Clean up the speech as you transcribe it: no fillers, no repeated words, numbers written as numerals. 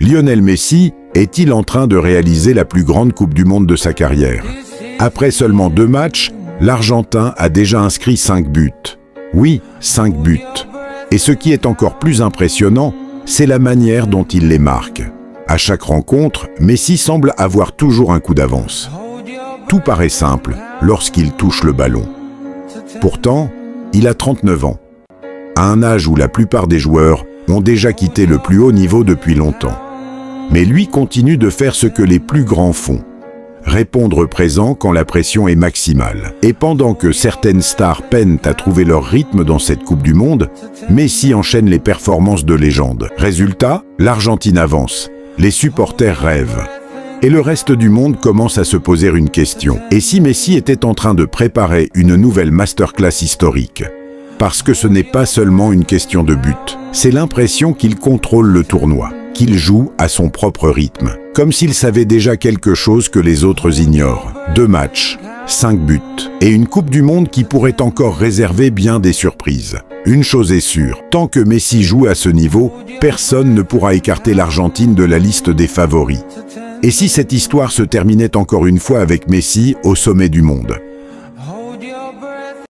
Lionel Messi est-il en train de réaliser la plus grande Coupe du Monde de sa carrière? Après seulement 2 matchs, l'Argentin a déjà inscrit 5 buts. Oui, 5 buts. Et ce qui est encore plus impressionnant, c'est la manière dont il les marque. À chaque rencontre, Messi semble avoir toujours un coup d'avance. Tout paraît simple lorsqu'il touche le ballon. Pourtant, il a 39 ans, à un âge où la plupart des joueurs ont déjà quitté le plus haut niveau depuis longtemps. Mais lui continue de faire ce que les plus grands font: répondre présent quand la pression est maximale. Et pendant que certaines stars peinent à trouver leur rythme dans cette Coupe du Monde, Messi enchaîne les performances de légende. Résultat, l'Argentine avance, les supporters rêvent. Et le reste du monde commence à se poser une question. Et si Messi était en train de préparer une nouvelle masterclass historique? Parce que ce n'est pas seulement une question de but, c'est l'impression qu'il contrôle le tournoi, qu'il joue à son propre rythme, comme s'il savait déjà quelque chose que les autres ignorent. 2 matchs, 5 buts, et une Coupe du Monde qui pourrait encore réserver bien des surprises. Une chose est sûre, tant que Messi joue à ce niveau, personne ne pourra écarter l'Argentine de la liste des favoris. Et si cette histoire se terminait encore une fois avec Messi au sommet du monde?